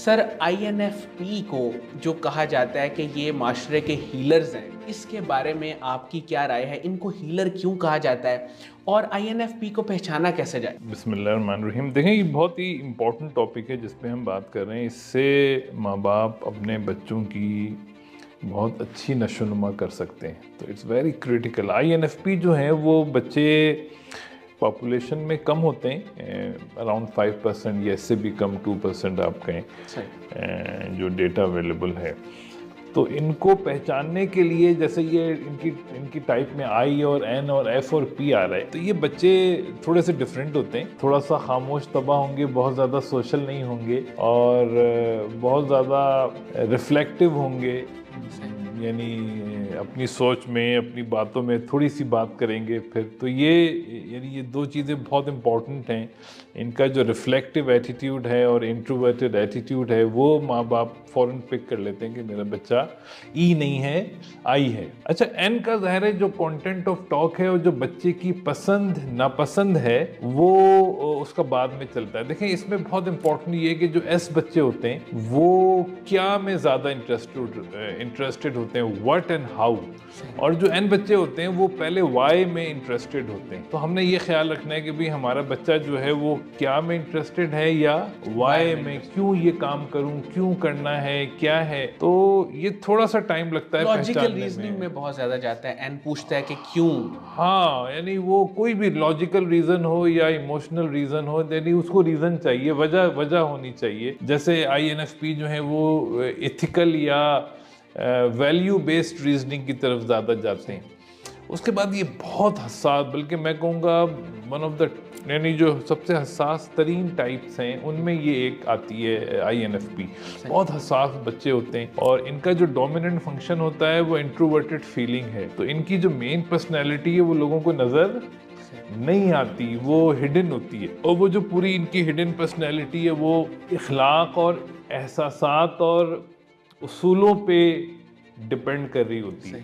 Sir आईएनएफपी को जो कहा जाता है कि ये माशरे के हीलर्स हैं, इसके बारे में आपकी क्या राय है? इनको हीलर क्यों कहा जाता है और आईएनएफपी को पहचाना कैसे जाए? बिस्मिल्लाहिर्रहमानिर्रहीम। देखें, ये बहुत ही इम्पोर्टेंट टॉपिक है जिस पे हम बात कर रहे हैं। इससे माँ बाप अपने बच्चों की बहुत अच्छी नशोनुमा कर सकते हैं, तो इट्स वेरी क्रिटिकल। आईएनएफपी जो है वो बच्चे पॉपुलेशन में कम होते हैं, अराउंड 5% या इससे भी कम, 2% आप कहें, जो डेटा अवेलेबल है। तो इनको पहचानने के लिए, जैसे ये इनकी टाइप में आई और एन और एफ और पी आ रहा है, तो ये बच्चे थोड़े से डिफरेंट होते हैं। थोड़ा सा खामोश तबाह होंगे, बहुत ज़्यादा सोशल नहीं होंगे और बहुत ज़्यादा रिफ्लेक्टिव होंगे, यानी अपनी सोच में, अपनी बातों में थोड़ी सी बात करेंगे फिर। तो ये दो चीज़ें बहुत इम्पॉर्टेंट हैं। इनका जो रिफ्लेक्टिव एटीट्यूड है और इंट्रोवर्टेड एटीट्यूड है, वो माँ बाप फ़ौरन पिक कर लेते हैं कि मेरा बच्चा ई नहीं है, आई है। अच्छा, एन का ज़ाहिर है जो कंटेंट ऑफ टॉक है और जो बच्चे की पसंद नापसंद है वो उसका बाद में चलता है। देखें, इसमें बहुत इंपॉर्टेंट ये है कि जो एस बच्चे होते हैं वो क्या में ज़्यादा इंटरेस्टेड होते हैं, व्हाट एंड हाउ, और जो एन बच्चे होते हैं वो पहले वाई में इंटरेस्टेड होते हैं। तो हमने ये ख्याल रखना है कि भाई हमारा बच्चा जो है वो क्या में इंटरेस्टेड है या वाई में, क्यों ये काम करूं, क्यों करना है, क्या है। तो ये थोड़ा सा टाइम लगता है लॉजिकल रीजनिंग में बहुत ज्यादा जाता है। एन पूछता है कि क्यों। हाँ, यानी वो कोई भी लॉजिकल रीजन हो या इमोशनल रीजन हो, यानी उसको रीजन चाहिए, वजह होनी चाहिए। जैसे आईएनएफपी जो है वो एथिकल या वैल्यू बेस्ड रीजनिंग की तरफ ज़्यादा जाते हैं। उसके बाद ये बहुत हसास, बल्कि मैं कहूँगा वन ऑफ द, यानी जो सबसे हसास तरीन टाइप्स हैं उनमें ये एक आती है आईएनएफपी। बहुत हसास बच्चे होते हैं और इनका जो डोमिनेंट फंक्शन होता है वो इंट्रोवर्टेड फीलिंग है। तो इनकी जो मेन पर्सनैलिटी है वो लोगों को नज़र नहीं आती, वो हिडन होती है। और वो जो पूरी इनकी हिडन पर्सनैलिटी है वो इखलाक और एहसासात और उसूलों पे डिपेंड कर रही होती है।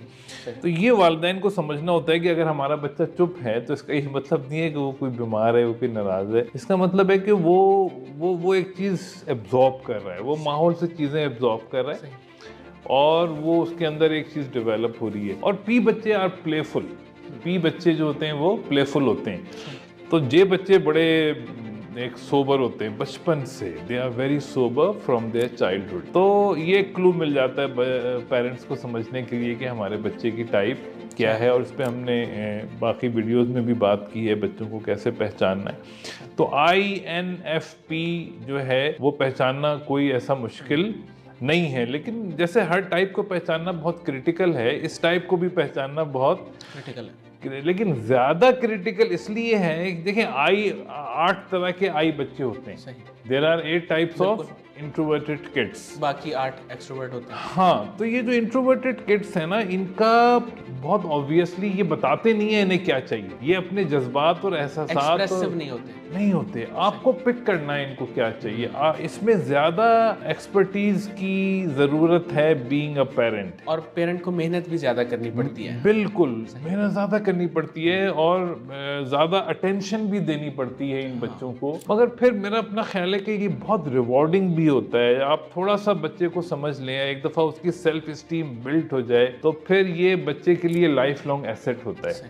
तो ये वालिदैन को समझना होता है कि अगर हमारा बच्चा चुप है तो इसका ये मतलब नहीं है कि वो कोई बीमार है, वो कोई नाराज़ है। इसका मतलब है कि वो एक चीज़ एब्जॉर्ब कर रहा है, वो माहौल से चीज़ें एब्जॉर्ब कर रहा है और वो उसके अंदर एक चीज़ डेवलप हो रही है। और पी बच्चे आर प्लेफुल। पी बच्चे जो होते हैं वो प्लेफुल होते हैं। तो जे बच्चे बड़े एक सोबर होते हैं बचपन से, they are very sober from their childhood. तो ये क्लू मिल जाता है पेरेंट्स को समझने के लिए कि हमारे बच्चे की टाइप क्या है। और इस पर हमने बाकी वीडियोस में भी बात की है, बच्चों को कैसे पहचानना है। तो INFP जो है वो पहचानना कोई ऐसा मुश्किल नहीं है, लेकिन जैसे हर टाइप को पहचानना बहुत क्रिटिकल है, इस टाइप को भी पहचानना बहुत क्रिटिकल है। लेकिन ज्यादा क्रिटिकल इसलिए है, देखें, 8 तरह के आई बच्चे होते हैं। There are 8 types of introverted kids, बाकी 8 एक्सट्रोवर्ट होते हैं। हाँ, तो ये जो इंट्रोवर्टेड किड्स है ना, इनका बहुत ऑब्वियसली ये बताते नहीं है इन्हें क्या चाहिए। ये अपने जज्बात और एहसासात एक्सप्रेसिव नहीं होते। आपको पिक करना है इनको क्या चाहिए। इसमें ज्यादा एक्सपर्टीज की जरूरत है बीइंग अ पेरेंट। और पेरेंट को मेहनत भी ज्यादा करनी पड़ती है। बिल्कुल, मेहनत ज्यादा करनी पड़ती है और ज्यादा अटेंशन भी देनी पड़ती है इन बच्चों को। मगर फिर मेरा अपना ख्याल है कि ये बहुत रिवॉर्डिंग भी होता है। आप थोड़ा सा बच्चे को समझ लें, एक दफा उसकी सेल्फ स्टीम बिल्ट हो जाए तो फिर ये बच्चे के लिए लाइफ लॉन्ग एसेट होता है।